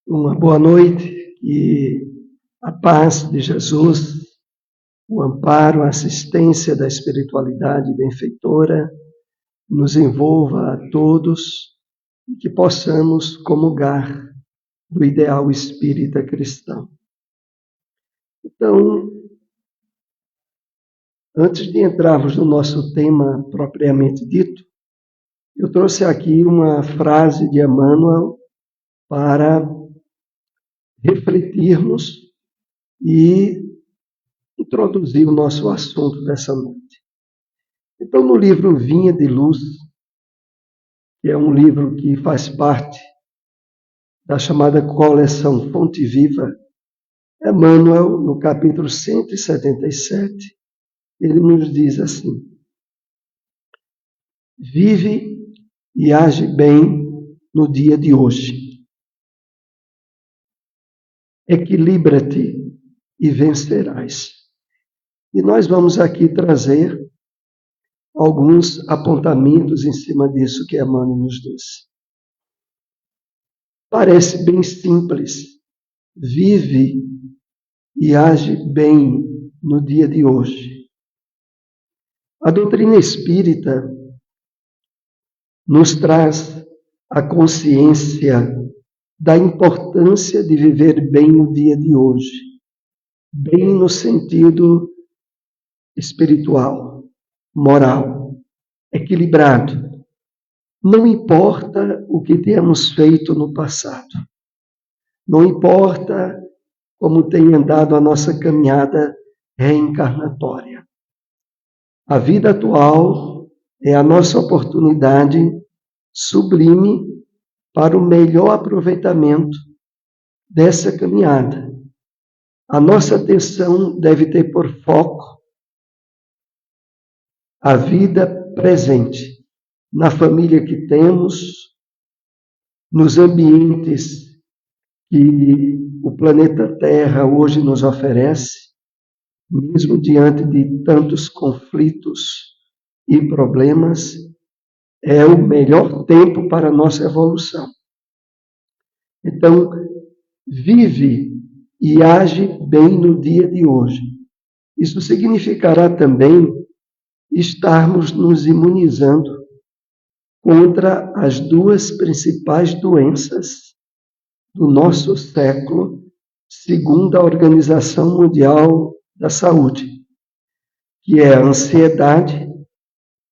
Uma boa noite e a paz de Jesus, o amparo, a assistência da espiritualidade benfeitora nos envolva a todos e que possamos comungar do ideal espírita cristão. Então, antes de entrarmos no nosso tema propriamente dito, eu trouxe aqui uma frase de Emmanuel para refletirmos e introduzir o nosso assunto dessa noite. Então, no livro Vinha de Luz, que é um livro que faz parte da chamada coleção Fonte Viva, Emmanuel, no capítulo 177, ele nos diz assim: vive e age bem no dia de hoje. Equilibra-te e vencerás. E nós vamos aqui trazer alguns apontamentos em cima disso que Emmanuel nos diz. Parece bem simples. Vive e age bem no dia de hoje. A doutrina espírita nos traz a consciência da importância de viver bem o dia de hoje. Bem no sentido espiritual, moral, equilibrado. Não importa o que tenhamos feito no passado. Não importa como tem andado a nossa caminhada reencarnatória. A vida atual é a nossa oportunidade sublime para o melhor aproveitamento dessa caminhada. A nossa atenção deve ter por foco a vida presente, na família que temos, nos ambientes que o planeta Terra hoje nos oferece, mesmo diante de tantos conflitos e problemas, é o melhor tempo para a nossa evolução. Então, vive e age bem no dia de hoje. Isso significará também estarmos nos imunizando contra as duas principais doenças do nosso século, segundo a Organização Mundial da Saúde, que é a ansiedade,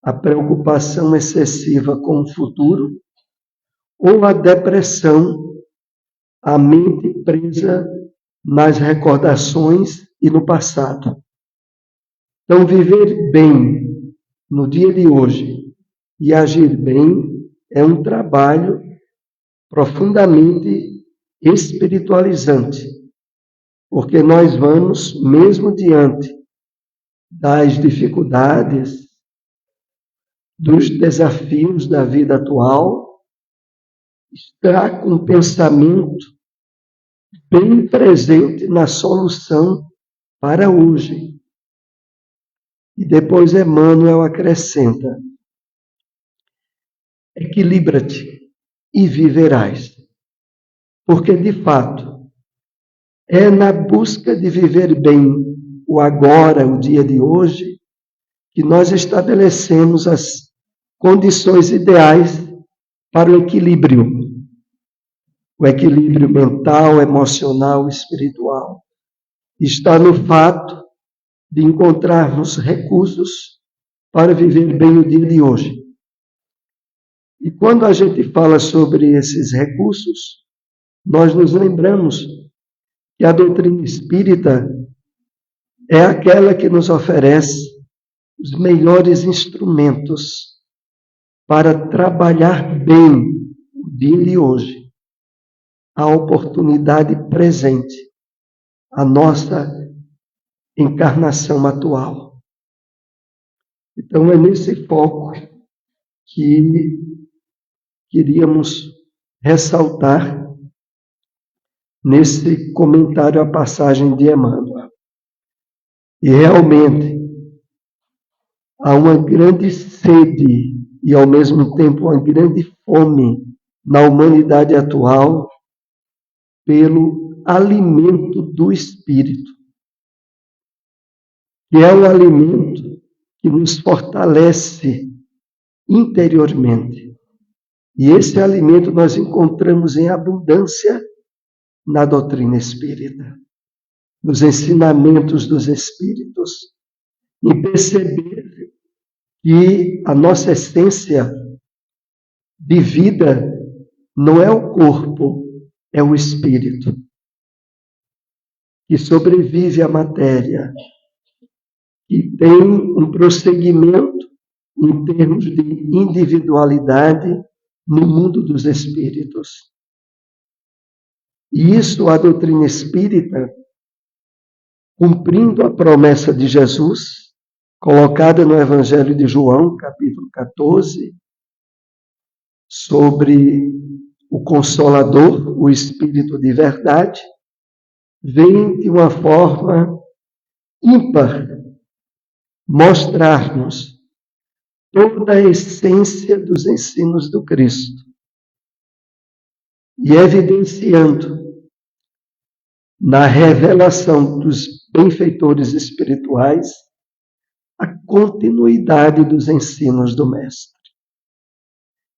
a preocupação excessiva com o futuro, ou a depressão, a mente presa nas recordações e no passado. Então, viver bem no dia de hoje e agir bem é um trabalho profundamente espiritualizante, porque nós vamos, mesmo diante das dificuldades, dos desafios da vida atual, estar com o pensamento bem presente na solução para hoje. E depois Emmanuel acrescenta: equilibra-te e viverás. Porque, de fato, é na busca de viver bem o agora, o dia de hoje, que nós estabelecemos as condições ideais para o equilíbrio. O equilíbrio mental, emocional, espiritual. Está no fato de encontrarmos recursos para viver bem o dia de hoje. E quando a gente fala sobre esses recursos, nós nos lembramos que a doutrina espírita é aquela que nos oferece os melhores instrumentos para trabalhar bem o dia de hoje, a oportunidade presente, a nossa encarnação atual. Então é nesse foco que queríamos ressaltar nesse comentário à passagem de Emmanuel. E realmente, há uma grande sede e, ao mesmo tempo, uma grande fome na humanidade atual pelo alimento do Espírito, que é o alimento que nos fortalece interiormente. E esse alimento nós encontramos em abundância na doutrina espírita, nos ensinamentos dos Espíritos, e perceber que a nossa essência de vida não é o corpo, é o espírito, que sobrevive à matéria, que tem um prosseguimento em termos de individualidade no mundo dos espíritos. E isso a doutrina espírita, cumprindo a promessa de Jesus, colocada no Evangelho de João, capítulo 14, sobre o Consolador, o Espírito de verdade, vem de uma forma ímpar mostrar-nos toda a essência dos ensinos do Cristo e evidenciando na revelação dos benfeitores espirituais a continuidade dos ensinos do Mestre.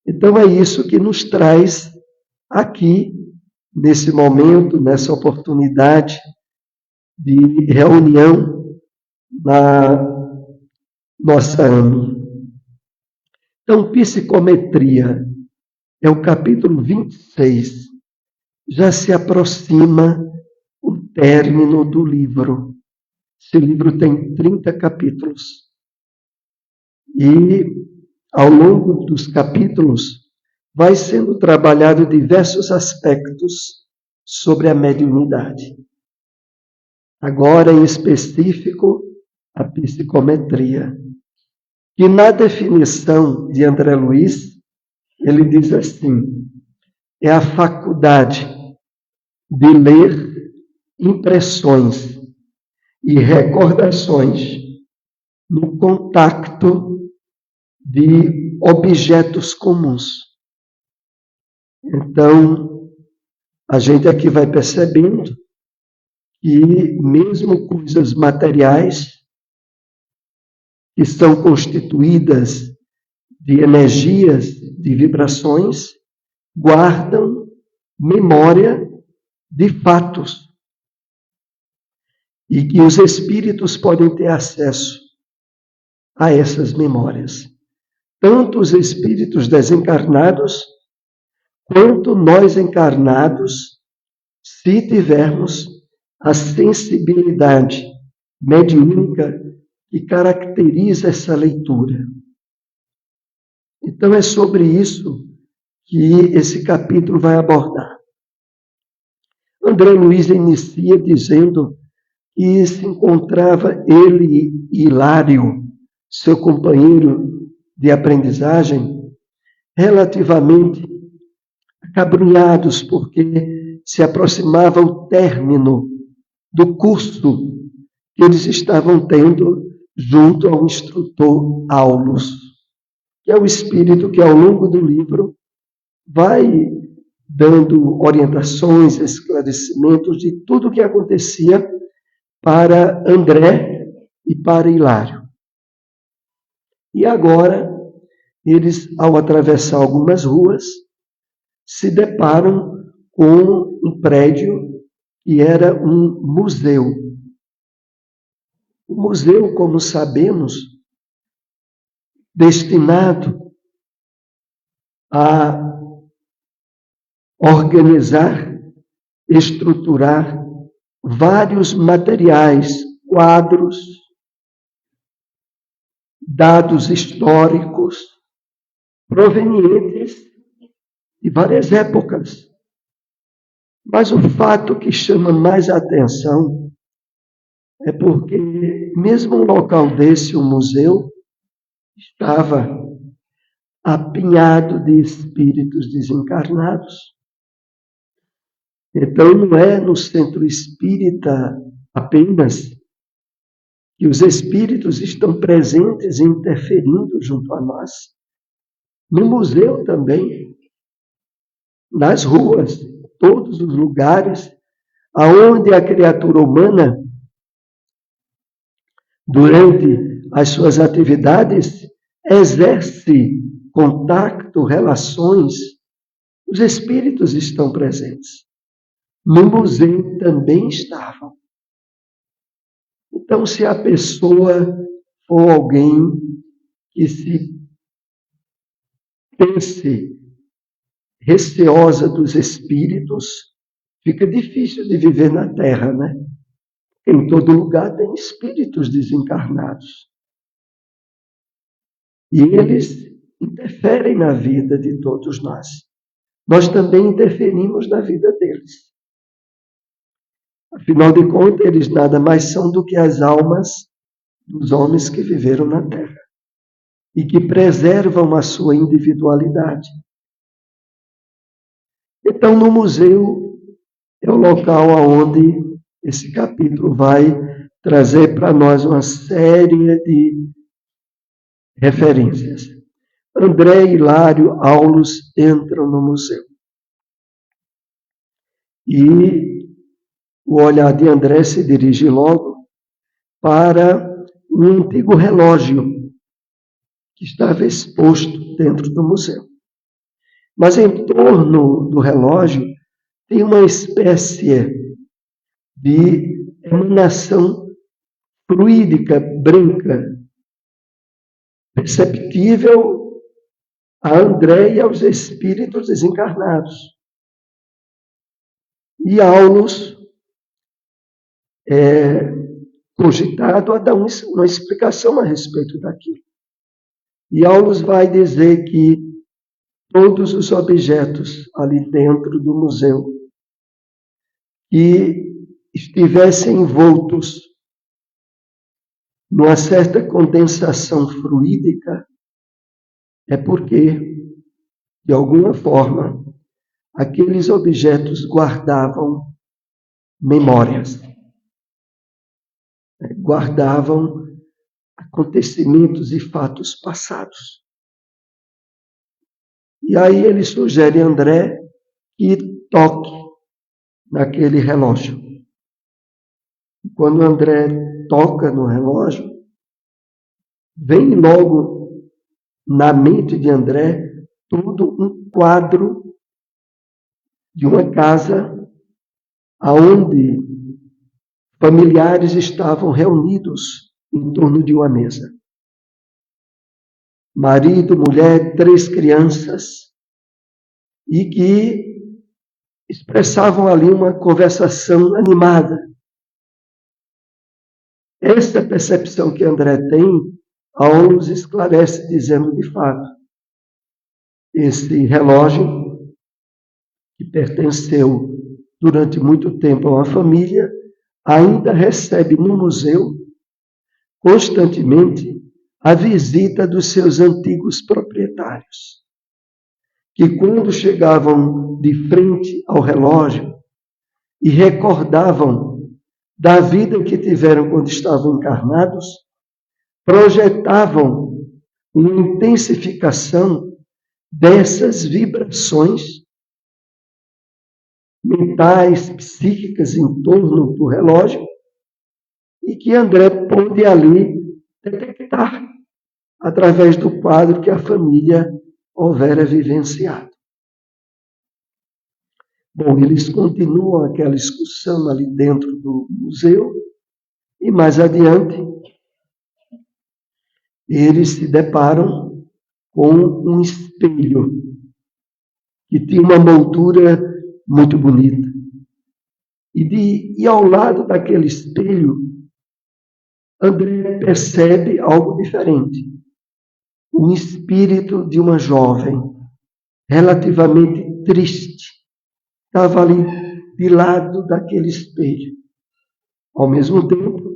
Então é isso que nos traz aqui, nesse momento, nessa oportunidade de reunião na nossa AME. Então, psicometria é o capítulo 26. Já se aproxima o término do livro. Esse livro tem 30 capítulos. E, ao longo dos capítulos, vai sendo trabalhado diversos aspectos sobre a mediunidade. Agora, em específico, a psicometria. E na definição de André Luiz, ele diz assim: é a faculdade de ler impressões e recordações no contato de objetos comuns. Então, a gente aqui vai percebendo que mesmo coisas materiais que são constituídas de energias, de vibrações, guardam memória de fatos. E que os espíritos podem ter acesso a essas memórias. Tanto os espíritos desencarnados, quanto nós encarnados, se tivermos a sensibilidade mediúnica que caracteriza essa leitura. Então é sobre isso que esse capítulo vai abordar. André Luiz inicia dizendo que se encontrava ele e Hilário, seu companheiro de aprendizagem, relativamente acabrunhados, porque se aproximava o término do curso que eles estavam tendo junto ao instrutor Aulus, que é o espírito que, ao longo do livro, vai dando orientações, esclarecimentos de tudo o que acontecia para André e para Hilário. E agora, eles, ao atravessar algumas ruas, se deparam com um prédio que era um museu. O museu, como sabemos, destinado a organizar, estruturar vários materiais, quadros, dados históricos, provenientes de várias épocas. Mas o fato que chama mais a atenção é porque, mesmo um local desse, o museu, estava apinhado de espíritos desencarnados. Então, não é no centro espírita apenas que os espíritos estão presentes e interferindo junto a nós. No museu também, nas ruas, todos os lugares aonde a criatura humana, durante as suas atividades, exerce contato, relações, os espíritos estão presentes. No museu também estavam. Então, se a pessoa for alguém que se pense receosa dos espíritos, fica difícil de viver na Terra, né? Em todo lugar tem espíritos desencarnados. E eles interferem na vida de todos nós. Nós também interferimos na vida deles. Afinal de contas, eles nada mais são do que as almas dos homens que viveram na Terra e que preservam a sua individualidade. Então, no museu é o local onde esse capítulo vai trazer para nós uma série de referências. André, Hilário, Aulus entram no museu. E o olhar de André se dirige logo para um antigo relógio que estava exposto dentro do museu. Mas em torno do relógio tem uma espécie de emanação fluídica, branca, perceptível a André e aos espíritos desencarnados. E Aulus é cogitado a dar uma explicação a respeito daquilo. E Aulus vai dizer que todos os objetos ali dentro do museu que estivessem envoltos numa certa condensação fluídica, é porque, de alguma forma, aqueles objetos guardavam memórias, guardavam acontecimentos e fatos passados. E aí ele sugere a André que toque naquele relógio. Quando André toca no relógio, vem logo na mente de André todo um quadro de uma casa onde familiares estavam reunidos em torno de uma mesa. Marido, mulher, 3 crianças, e que expressavam ali uma conversação animada. Essa percepção que André tem, Aulus esclarece dizendo de fato, esse relógio, que pertenceu durante muito tempo a uma família, ainda recebe no museu, constantemente, a visita dos seus antigos proprietários, que quando chegavam de frente ao relógio e recordavam da vida que tiveram quando estavam encarnados, projetavam uma intensificação dessas vibrações mentais, psíquicas em torno do relógio, e que André pôde ali detectar através do quadro que a família houvera vivenciado. Bom, eles continuam aquela excursão ali dentro do museu, e mais adiante eles se deparam com um espelho que tinha uma moldura muito bonita. E ao lado daquele espelho, André percebe algo diferente. Um espírito de uma jovem, relativamente triste, estava ali de lado daquele espelho. Ao mesmo tempo,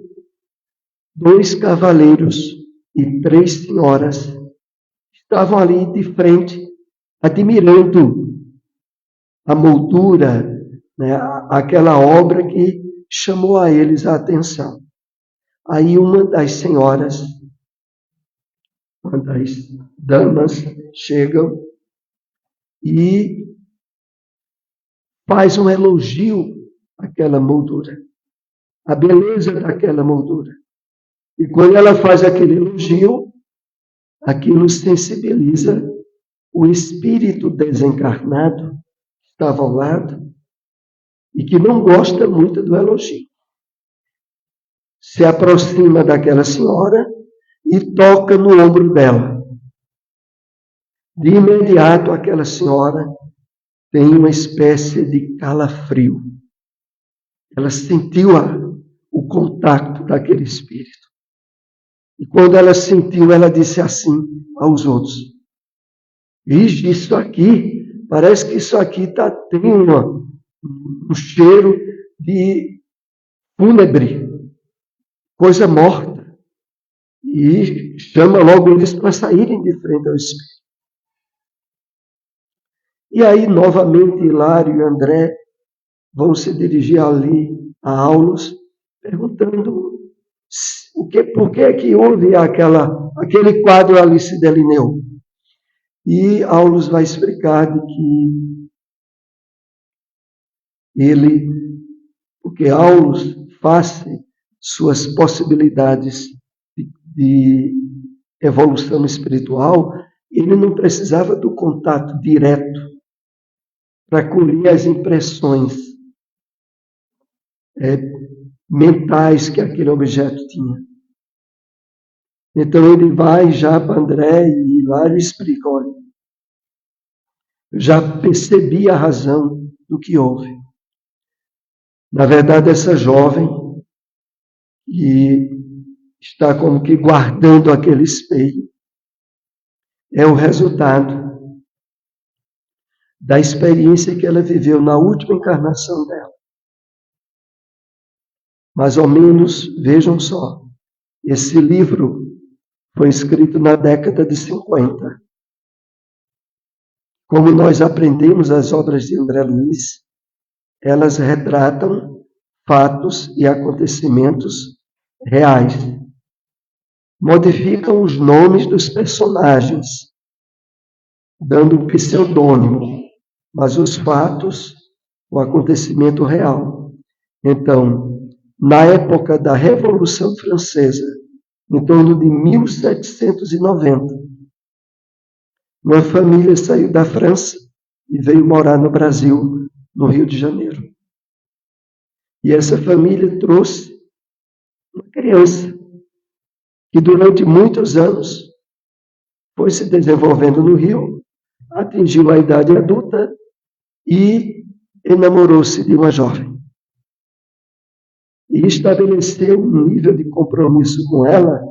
2 cavaleiros e 3 senhoras estavam ali de frente, admirando a moldura, né, aquela obra que chamou a eles a atenção. Aí uma das senhoras, uma das damas, chegam e faz um elogio àquela moldura, a beleza daquela moldura. E quando ela faz aquele elogio, aquilo sensibiliza o espírito desencarnado que estava ao lado e que não gosta muito do elogio. Se aproxima daquela senhora e toca no ombro dela. De imediato, aquela senhora tem uma espécie de calafrio. Ela sentiu o contato daquele espírito. E quando ela sentiu, ela disse assim aos outros: "Ixi, isso aqui, parece que isso aqui tem um cheiro de fúnebre, coisa morta." E chama logo eles para saírem de frente ao espírito. E aí, novamente, Hilário e André vão se dirigir ali a Aulos, perguntando por que é que houve aquele quadro ali se delineou. E Aulos vai explicar de que porque Aulos, face suas possibilidades de evolução espiritual, ele não precisava do contato direto para colher as impressões mentais que aquele objeto tinha. Então ele vai já para André e Hilário e explica: olha, eu já percebi a razão do que houve. Na verdade, essa jovem que está como que guardando aquele espelho é o resultado da experiência que ela viveu na última encarnação dela. Mais ou menos, vejam só, esse livro foi escrito na década de 50. Como nós aprendemos as obras de André Luiz, elas retratam fatos e acontecimentos reais. Modificam os nomes dos personagens, dando um pseudônimo, mas os fatos, o acontecimento real. Então, na época da Revolução Francesa, em torno de 1790, uma família saiu da França e veio morar no Brasil, no Rio de Janeiro. E essa família trouxe uma criança que durante muitos anos foi se desenvolvendo no Rio, atingiu a idade adulta e enamorou-se de uma jovem. E estabeleceu um nível de compromisso com ela,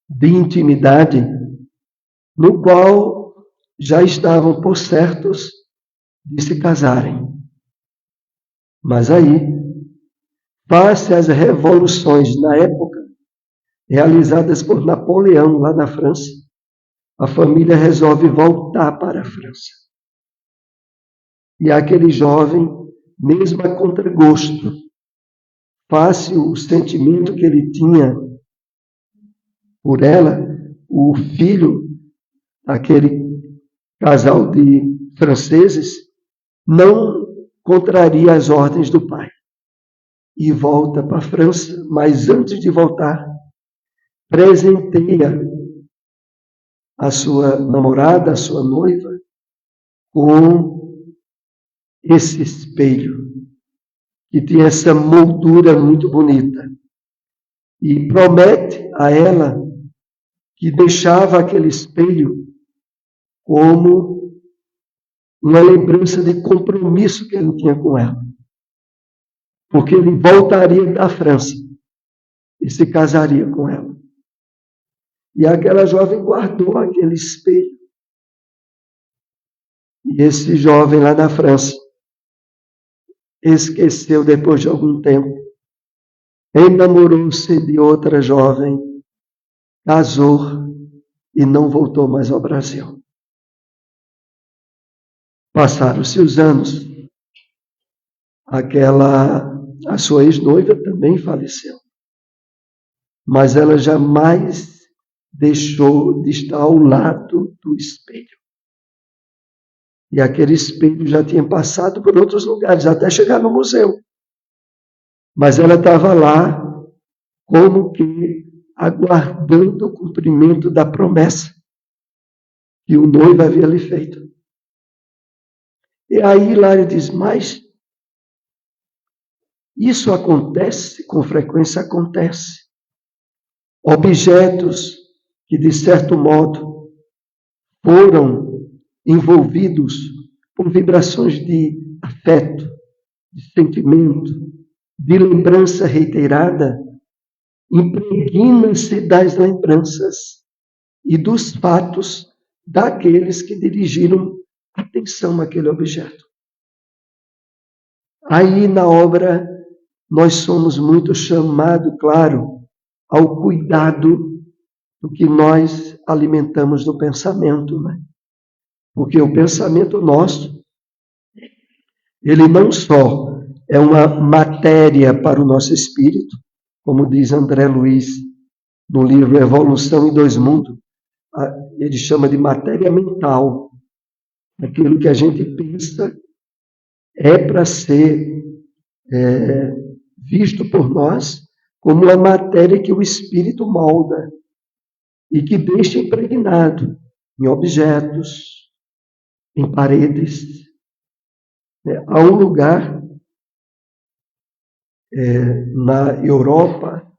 de intimidade, no qual já estavam por certos de se casarem. Mas aí, face às revoluções na época, realizadas por Napoleão lá na França, a família resolve voltar para a França. E aquele jovem, mesmo a contragosto, face o sentimento que ele tinha por ela, o filho daquele casal de franceses, não contraria as ordens do pai. E volta para a França, mas antes de voltar, presenteia a sua namorada, a sua noiva, com esse espelho, que tinha essa moldura muito bonita. E promete a ela que deixava aquele espelho como uma lembrança de compromisso que ele tinha com ela. Porque ele voltaria da França e se casaria com ela. E aquela jovem guardou aquele espelho. E esse jovem lá na França esqueceu depois de algum tempo, enamorou-se de outra jovem, casou e não voltou mais ao Brasil. Passaram-se os anos, a sua ex-noiva também faleceu. mas ela jamais deixou de estar ao lado do espelho. E aquele espelho já tinha passado por outros lugares, até chegar no museu. Mas ela estava lá como que aguardando o cumprimento da promessa que o noivo havia lhe feito. E aí Hilário diz, mas isso acontece, com frequência acontece. Objetos que, de certo modo, foram envolvidos por vibrações de afeto, de sentimento, de lembrança reiterada, impregna-se das lembranças e dos fatos daqueles que dirigiram atenção àquele objeto. Aí, na obra, nós somos muito chamados, claro, ao cuidado do que nós alimentamos no pensamento, né? Porque o pensamento nosso, ele não só é uma matéria para o nosso espírito, como diz André Luiz no livro Evolução em Dois Mundos, ele chama de matéria mental. Aquilo que a gente pensa é para ser visto por nós como uma matéria que o espírito molda e que deixa impregnado em objetos, em paredes. Há um lugar na Europa,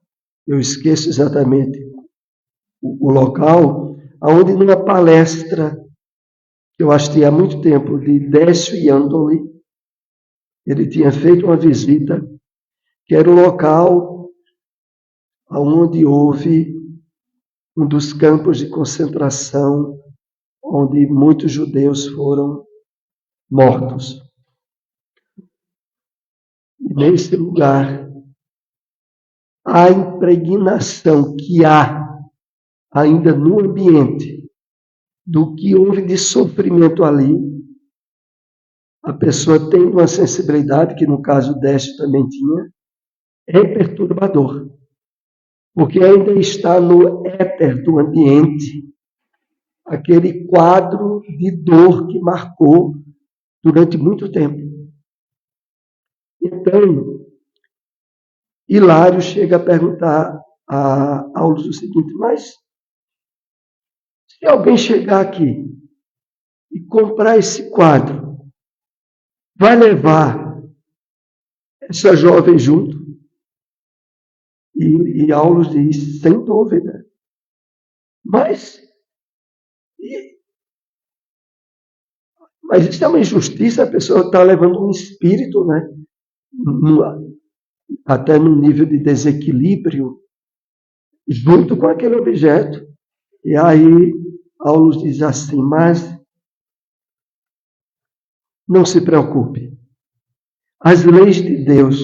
eu esqueço exatamente o local, onde numa palestra que eu assisti há muito tempo, de Décio Iandoli, ele tinha feito uma visita, que era o local onde houve um dos campos de concentração, onde muitos judeus foram mortos. E nesse lugar, a impregnação que há ainda no ambiente do que houve de sofrimento ali, a pessoa tem uma sensibilidade, que no caso Décio também tinha, é perturbador. Porque ainda está no éter do ambiente aquele quadro de dor que marcou durante muito tempo. Então, Hilário chega a perguntar a Aulus o seguinte, mas se alguém chegar aqui e comprar esse quadro, vai levar essa jovem junto? E Aulus diz, sem dúvida. Mas isso é uma injustiça, a pessoa está levando um espírito, né? Até num nível de desequilíbrio, junto com aquele objeto. E aí Aulus diz assim, mas não se preocupe. As leis de Deus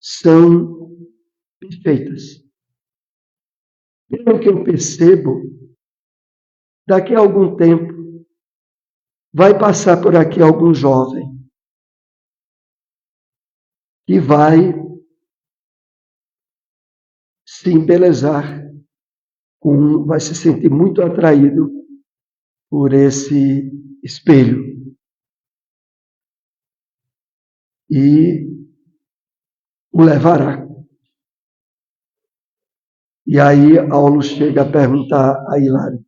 são perfeitas. Pelo que eu percebo, daqui a algum tempo, vai passar por aqui algum jovem que vai se embelezar, vai se sentir muito atraído por esse espelho. E o levará. E aí Aulus chega a perguntar a Hilário,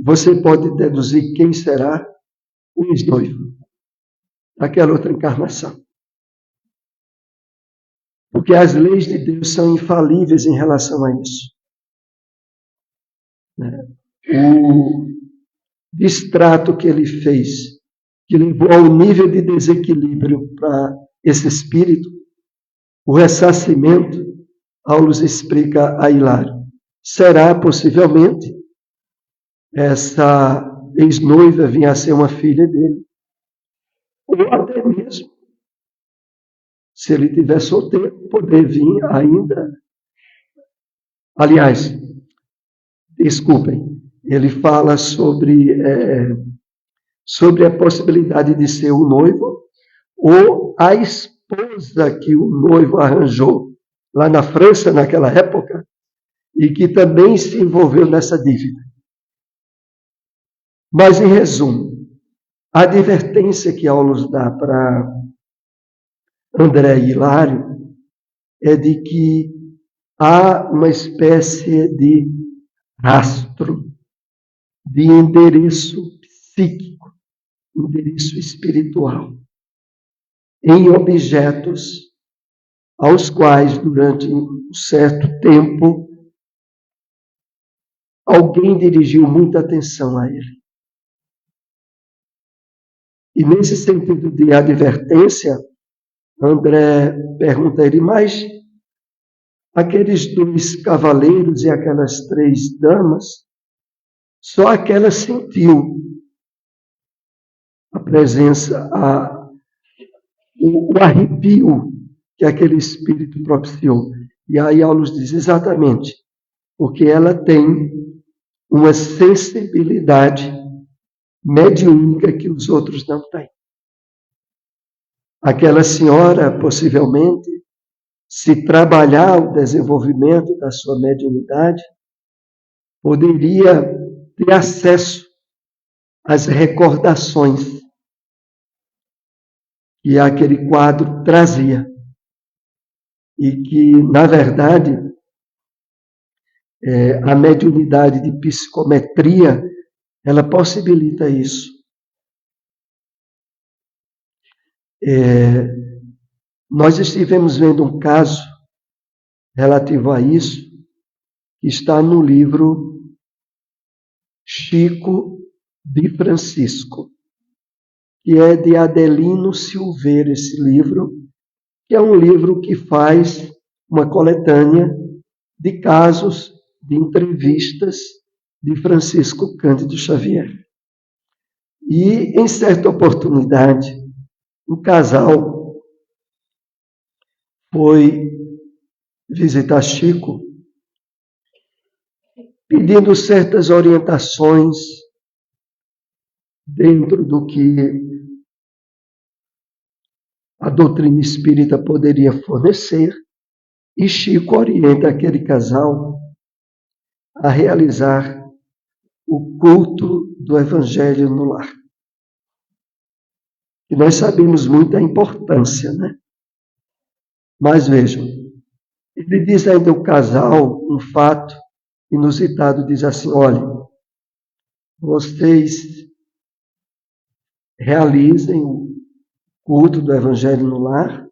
você pode deduzir quem será o ex-noivo daquela outra encarnação? Porque as leis de Deus são infalíveis em relação a isso. O distrato que ele fez, que levou ao nível de desequilíbrio para esse espírito, o ressarcimento, Aulus explica a Hilário, será possivelmente essa ex-noiva vinha a ser uma filha dele, ou até mesmo, se ele tiver solteiro, poder vir ainda. Aliás, desculpem, ele fala sobre a possibilidade de ser o noivo ou a esposa que o noivo arranjou lá na França, naquela época, e que também se envolveu nessa dívida. Mas, em resumo, a advertência que Aulus dá para André e Hilário é de que há uma espécie de rastro, de endereço psíquico, endereço espiritual, em objetos aos quais, durante um certo tempo, alguém dirigiu muita atenção a ele. E nesse sentido de advertência, André pergunta a ele, mas aqueles 2 cavaleiros e aquelas 3 damas, só aquela sentiu a presença, o arrepio que aquele espírito propiciou. E aí Aulus diz, exatamente, porque ela tem uma sensibilidade mediúnica que os outros não têm. Aquela senhora, possivelmente, se trabalhar o desenvolvimento da sua mediunidade, poderia ter acesso às recordações que aquele quadro trazia. E que, na verdade, a mediunidade de psicometria, ela possibilita isso. Nós estivemos vendo um caso relativo a isso, que está no livro Chico de Francisco, que é de Adelino Silveira, esse livro, que é um livro que faz uma coletânea de casos de entrevistas de Francisco Cândido Xavier. E, em certa oportunidade, um casal foi visitar Chico, pedindo certas orientações dentro do que a doutrina espírita poderia fornecer, e Chico orienta aquele casal a realizar o culto do Evangelho no lar. E nós sabemos muito a importância, né? Mas vejam, ele diz ainda ao casal um fato inusitado, diz assim, olha, vocês realizem o culto do Evangelho no lar,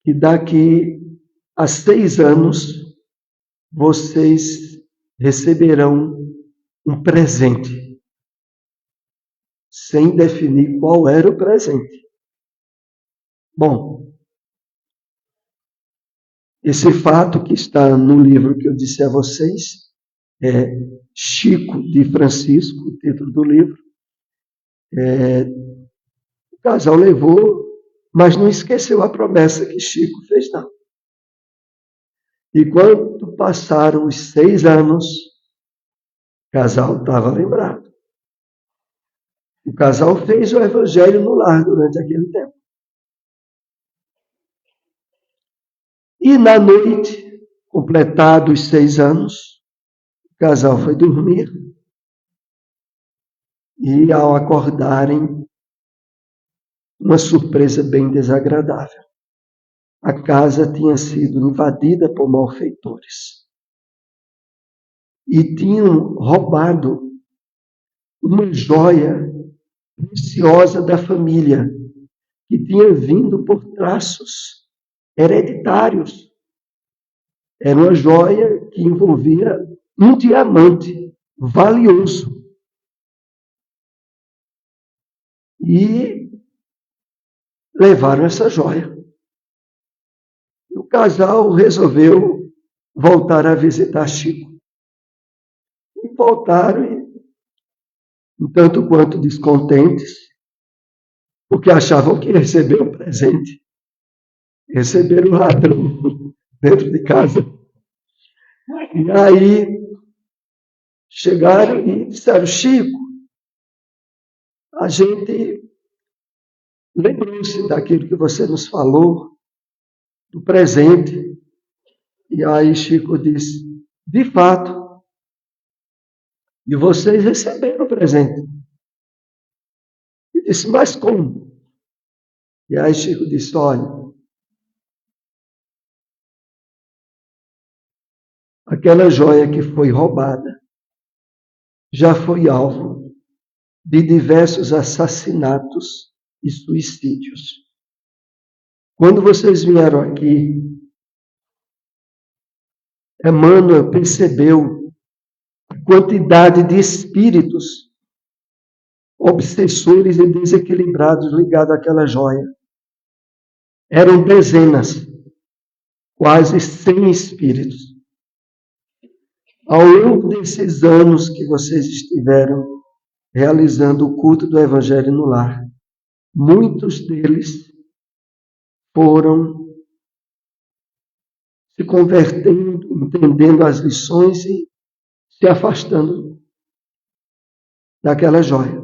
e daqui a 6 anos vocês receberão um presente, sem definir qual era o presente. Bom, esse fato que está no livro que eu disse a vocês, é Chico de Francisco, o título do livro. O casal levou, mas não esqueceu a promessa que Chico fez, não. E quando passaram os 6 anos, o casal estava lembrado. O casal fez o Evangelho no lar durante aquele tempo. E na noite, completados 6 anos, o casal foi dormir. E ao acordarem, uma surpresa bem desagradável. A casa tinha sido invadida por malfeitores. E tinham roubado uma joia preciosa da família, que tinha vindo por traços hereditários. Era uma joia que envolvia um diamante valioso. E levaram essa joia. O casal resolveu voltar a visitar Chico. E voltaram, um tanto quanto descontentes, porque achavam que receberam um presente. Receberam um ladrão dentro de casa. E aí chegaram e disseram, Chico, a gente lembrou-se daquilo que você nos falou, do presente. E aí Chico disse, de fato, e vocês receberam o presente. E disse, mas como? E aí Chico disse, olha, aquela joia que foi roubada já foi alvo de diversos assassinatos e suicídios. Quando vocês vieram aqui, Emmanuel percebeu a quantidade de espíritos obsessores e desequilibrados ligados àquela joia. Eram dezenas, quase 100 espíritos. Ao longo desses anos que vocês estiveram realizando o culto do Evangelho no lar, muitos deles foram se convertendo, entendendo as lições e se afastando daquela joia.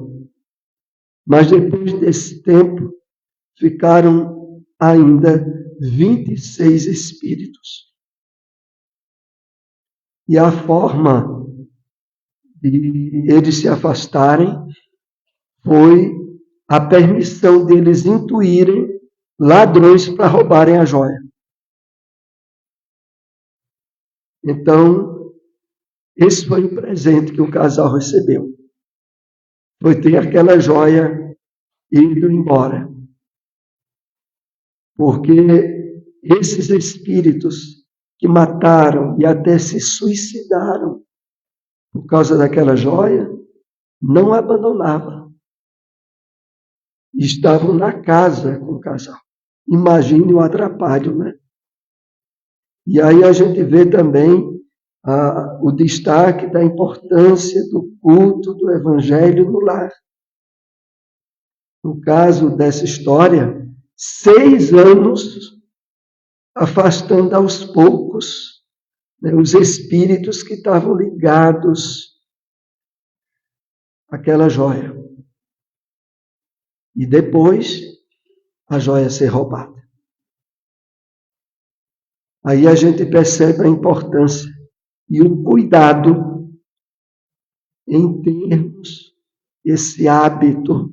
Mas depois desse tempo, ficaram ainda 26 espíritos. E a forma de eles se afastarem foi a permissão deles intuírem ladrões para roubarem a joia. Então, esse foi o presente que o casal recebeu. Foi ter aquela joia indo embora. Porque esses espíritos que mataram e até se suicidaram por causa daquela joia, não abandonavam. Estavam na casa com o casal. Imagine o atrapalho, né? E aí a gente vê também o destaque da importância do culto do Evangelho no lar. No caso dessa história, 6 anos afastando aos poucos, né, os espíritos que estavam ligados àquela joia. E depois, a joia ser roubada. Aí a gente percebe a importância e o cuidado em termos esse hábito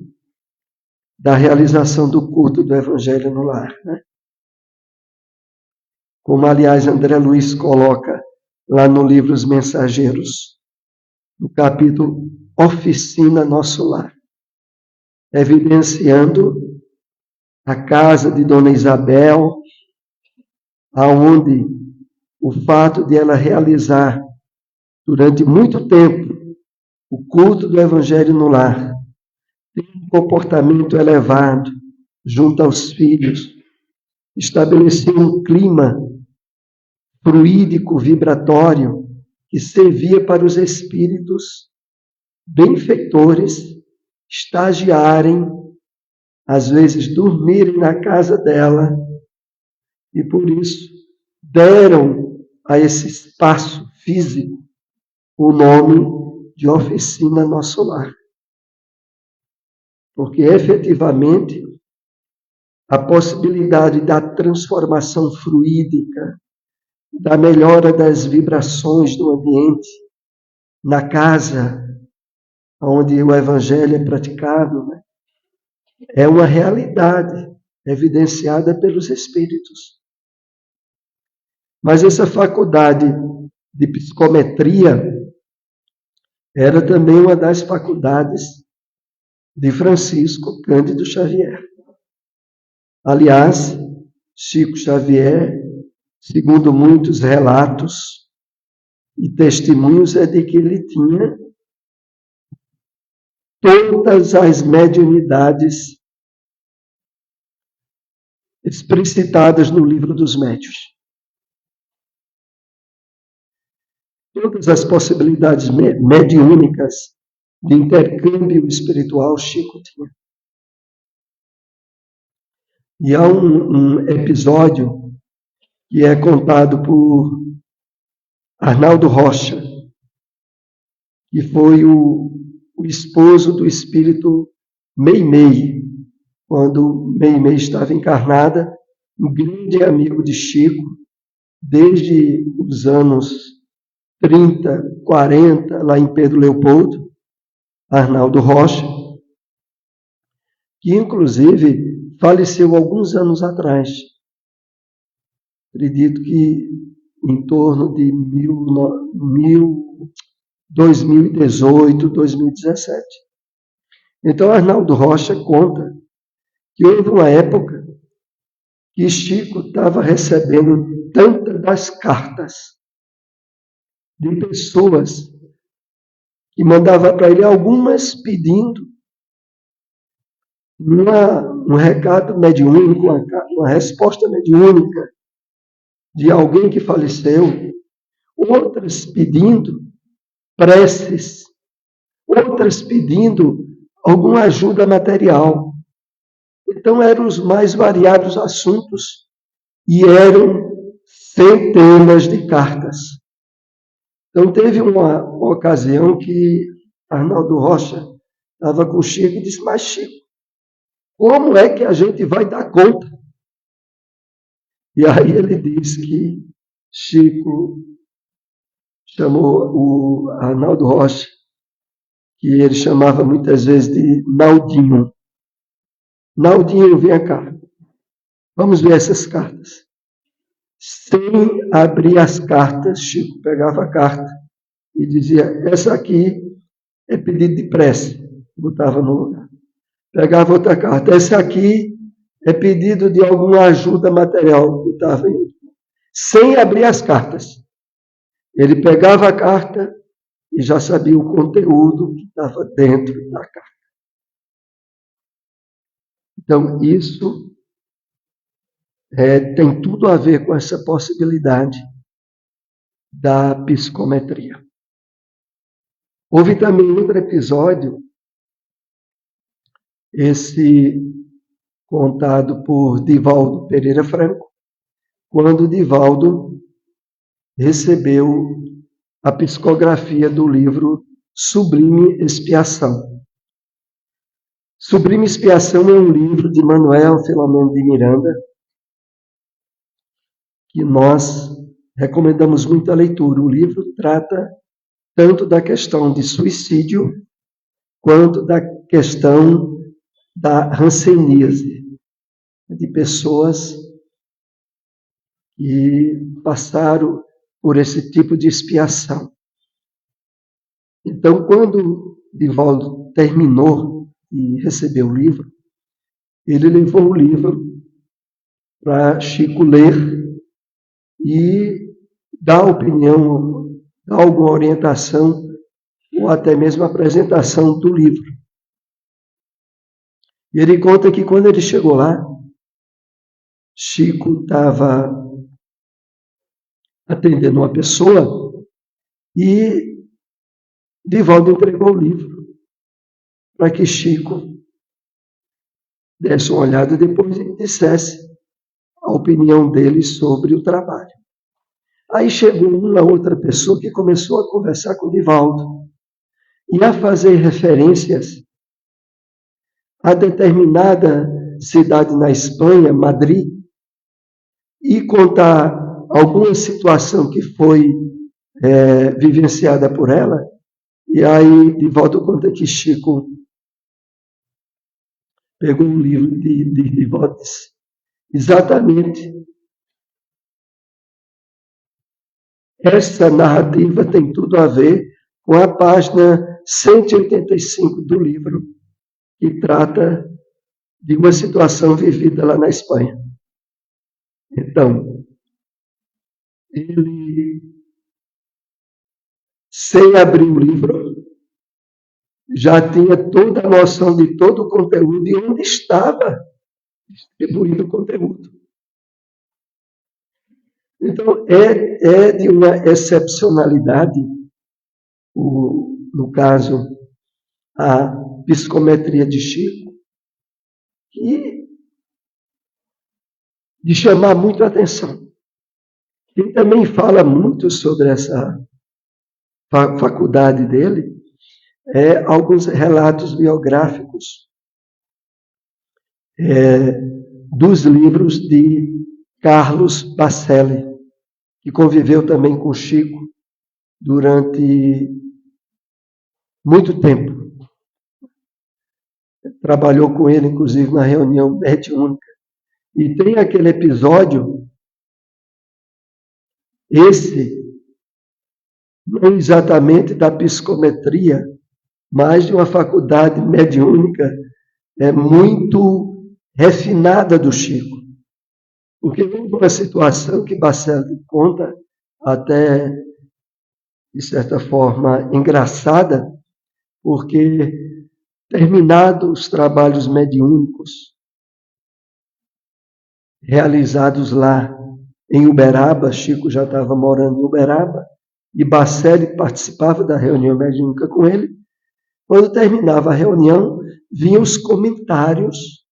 da realização do culto do Evangelho no lar, né? Como, aliás, André Luiz coloca lá no livro Os Mensageiros, no capítulo Oficina Nosso Lar, evidenciando a casa de Dona Isabel, aonde o fato de ela realizar durante muito tempo o culto do Evangelho no lar, ter um comportamento elevado junto aos filhos, estabelecia um clima fluídico, vibratório, que servia para os espíritos benfeitores estagiarem, às vezes dormirem na casa dela, e por isso deram a esse espaço físico o nome de Oficina Nosso Lar. Porque efetivamente a possibilidade da transformação fluídica, da melhora das vibrações do ambiente, na casa onde o Evangelho é praticado, né, é uma realidade evidenciada pelos Espíritos. Mas essa faculdade de psicometria era também uma das faculdades de Francisco Cândido Xavier. Aliás, Chico Xavier, segundo muitos relatos e testemunhos, é de que ele tinha todas as mediunidades explicitadas no Livro dos Médiuns. Todas as possibilidades mediúnicas de intercâmbio espiritual Chico tinha. E há um episódio que é contado por Arnaldo Rocha, que foi o esposo do espírito Meimei, quando Meimei estava encarnada, um grande amigo de Chico, desde os anos 30, 40, lá em Pedro Leopoldo, Arnaldo Rocha, que inclusive faleceu alguns anos atrás. Acredito que em torno de 2018, 2017. Então, Arnaldo Rocha conta que houve uma época que Chico estava recebendo tantas das cartas de pessoas que mandavam para ele, algumas pedindo um recado mediúnico, uma resposta mediúnica de alguém que faleceu, outras pedindo preces, outras pedindo alguma ajuda material. Então eram os mais variados assuntos e eram centenas de cartas. Então teve uma ocasião que Arnaldo Rocha estava com o Chico e disse, mas Chico, como é que a gente vai dar conta? E aí ele diz que Chico chamou o Arnaldo Rocha, que ele chamava muitas vezes de Naldinho. Naldinho, vem cá. Vamos ver essas cartas. Sem abrir as cartas, Chico pegava a carta e dizia, essa aqui é pedido de prece. Botava no lugar. Pegava outra carta. Essa aqui é pedido de alguma ajuda material. Botava em outro. Sem abrir as cartas. Ele pegava a carta e já sabia o conteúdo que estava dentro da carta. Então, isso tem tudo a ver com essa possibilidade da psicometria. Houve também outro episódio, esse contado por Divaldo Pereira Franco, quando Divaldo recebeu a psicografia do livro Sublime Expiação. Sublime Expiação é um livro de Manuel Filomeno de Miranda, que nós recomendamos muito a leitura. O livro trata tanto da questão de suicídio, quanto da questão da hanseníase, de pessoas que passaram por esse tipo de expiação. Então, quando Divaldo terminou e recebeu o livro, ele levou o livro para Chico ler e dar opinião, dar alguma orientação, ou até mesmo apresentação do livro. E ele conta que quando ele chegou lá, Chico estava atendendo uma pessoa e Divaldo entregou o livro para que Chico desse uma olhada depois e dissesse a opinião dele sobre o trabalho. Aí chegou uma outra pessoa que começou a conversar com Divaldo e a fazer referências a determinada cidade na Espanha, Madrid, e contar alguma situação que foi vivenciada por ela. E aí Divaldo conta que Chico pegou um livro de Divaldo e disse, exatamente, essa narrativa tem tudo a ver com a página 185 do livro, que trata de uma situação vivida lá na Espanha. Então, ele, sem abrir o livro, já tinha toda a noção de todo o conteúdo e onde estava distribuído o conteúdo. Então, é de uma excepcionalidade, no caso, a psicometria de Chico, e de chamar muito a atenção. Quem também fala muito sobre essa faculdade dele alguns relatos biográficos dos livros de Carlos Bacelli, que conviveu também com Chico durante muito tempo. Trabalhou com ele, inclusive, na reunião mediúnica. E tem aquele episódio, esse, não exatamente da psicometria, mas de uma faculdade mediúnica muito refinada do Chico. Porque houve uma situação que Bacelli conta, até de certa forma engraçada, porque terminados os trabalhos mediúnicos realizados lá em Uberaba, Chico já estava morando em Uberaba, e Bacelli participava da reunião mediúnica com ele. Quando terminava a reunião, vinham os comentários,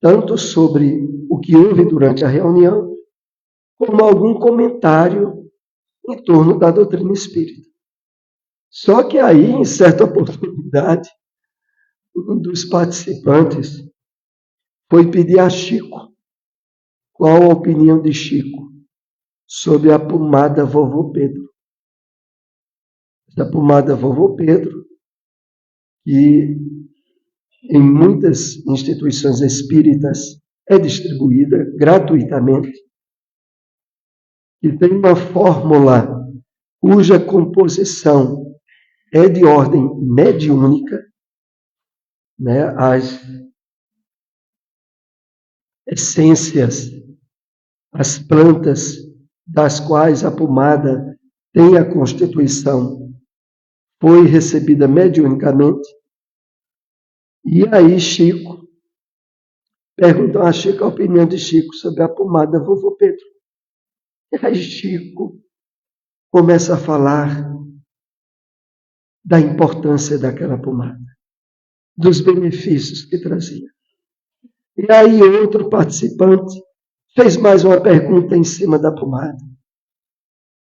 tanto sobre o que houve durante a reunião, como algum comentário em torno da doutrina espírita. Só que aí, em certa oportunidade, um dos participantes foi pedir a Chico qual a opinião de Chico sobre a pomada Vovô Pedro. Essa pomada Vovô Pedro, que em muitas instituições espíritas é distribuída gratuitamente, que tem uma fórmula cuja composição é de ordem mediúnica, né? As essências, as plantas das quais a pomada tem a constituição, foi recebida mediunicamente. E aí Chico perguntou a Chico a opinião de Chico sobre a pomada Vovô Pedro. E aí Chico começa a falar da importância daquela pomada, dos benefícios que trazia. E aí outro participante fez mais uma pergunta em cima da pomada.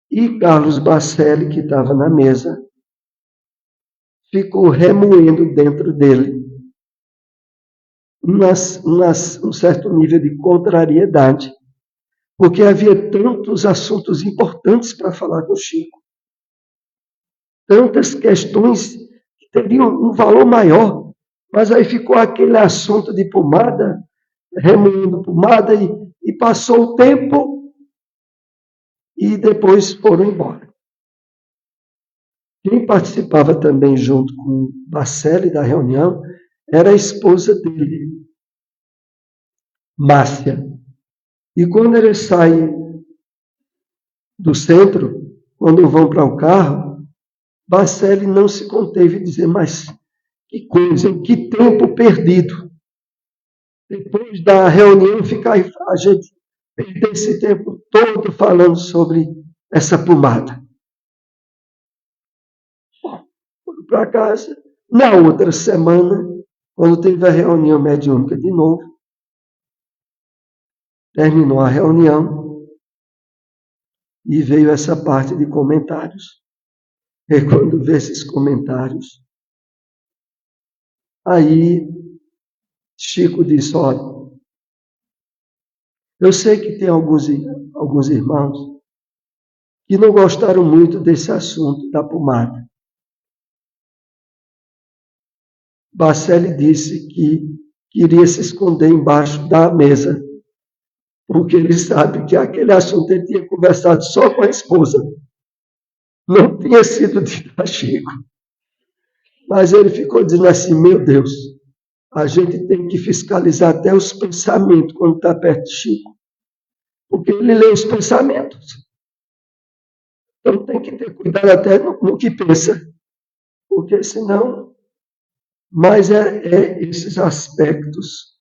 E Carlos Bacelli, que estava na mesa, ficou remoendo dentro dele um certo nível de contrariedade, porque havia tantos assuntos importantes para falar com Chico, tantas questões que teriam um valor maior, mas aí ficou aquele assunto de pomada, remoendo pomada, e passou o tempo e depois foram embora. Quem participava também junto com Bacelli da reunião era a esposa dele, Márcia. E quando eles saem do centro, quando vão para o carro, Bacelli não se conteve de dizer, mas que coisa, que tempo perdido. Depois da reunião, a gente perder esse tempo todo falando sobre essa pomada. Foram para casa. Na outra semana, quando teve a reunião mediúnica de novo, terminou a reunião e veio essa parte de comentários. E quando vê esses comentários, aí Chico disse, olha, eu sei que tem alguns irmãos que não gostaram muito desse assunto da pomada. Bacelli disse que queria se esconder embaixo da mesa, porque ele sabe que aquele assunto ele tinha conversado só com a esposa. Não tinha sido dito a Chico. Mas ele ficou dizendo assim, meu Deus, a gente tem que fiscalizar até os pensamentos quando está perto de Chico. Porque ele lê os pensamentos. Então tem que ter cuidado até no que pensa. Porque senão... Mas é esses aspectos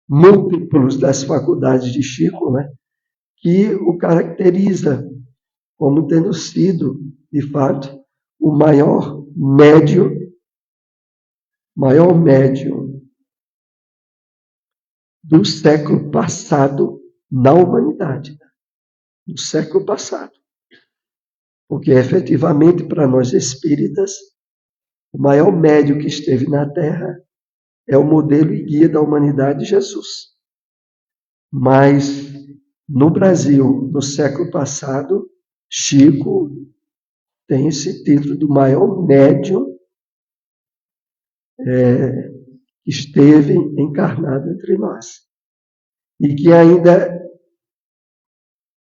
múltiplos das faculdades de Chico, né, que o caracteriza como tendo sido, de fato, o maior médium do século passado na humanidade. Do século passado. Porque, efetivamente, para nós espíritas, o maior médium que esteve na Terra é o modelo e guia da humanidade, Jesus. Mas, no Brasil, no século passado, Chico tem esse título do maior médium que esteve encarnado entre nós. E que ainda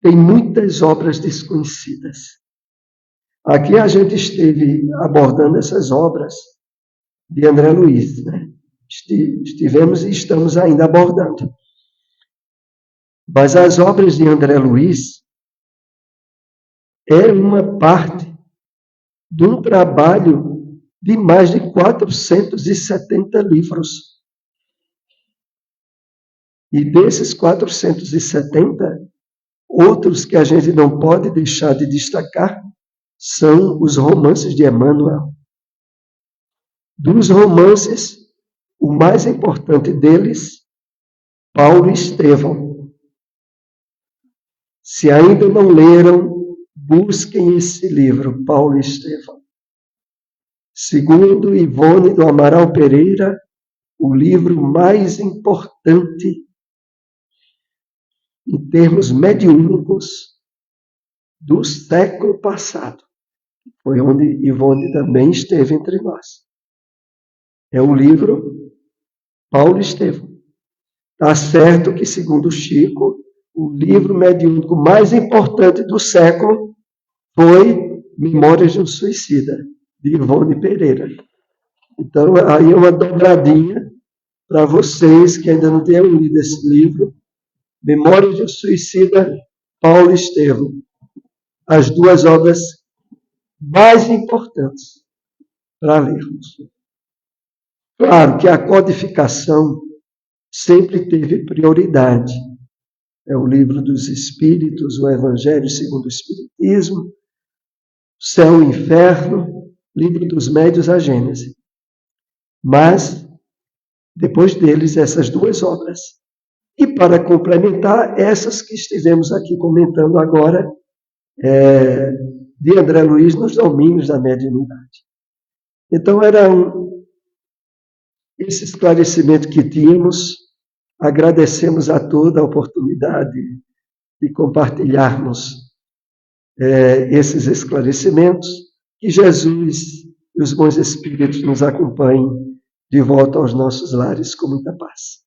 tem muitas obras desconhecidas. Aqui a gente esteve abordando essas obras de André Luiz, né? Estivemos e estamos ainda abordando. Mas as obras de André Luiz é uma parte de um trabalho de mais de 470 livros. E desses 470, outros que a gente não pode deixar de destacar são os romances de Emmanuel. Dos romances, o mais importante deles, Paulo e Estevão. Se ainda não leram, busquem esse livro, Paulo e Estevão. Segundo Ivone do Amaral Pereira, o livro mais importante em termos mediúnicos do século passado. Foi onde Ivone também esteve entre nós. É o livro Paulo e Estevão. Está certo que, segundo Chico, o livro mediúnico mais importante do século foi Memórias de um Suicida, de Ivone Pereira. Então, aí é uma dobradinha para vocês que ainda não tenham lido esse livro, Memórias de um Suicida, Paulo e Estevão. As duas obras mais importantes para lermos. Claro que a codificação sempre teve prioridade. É o Livro dos Espíritos, o Evangelho segundo o Espiritismo, Céu e Inferno, Livro dos Médiuns, a Gênese. Mas, depois deles, essas duas obras. E para complementar, essas que estivemos aqui comentando agora, de André Luiz nos domínios da mediunidade. Então, era esse esclarecimento que tínhamos. Agradecemos a toda a oportunidade de compartilharmos esses esclarecimentos. Que Jesus e os bons espíritos nos acompanhem de volta aos nossos lares com muita paz.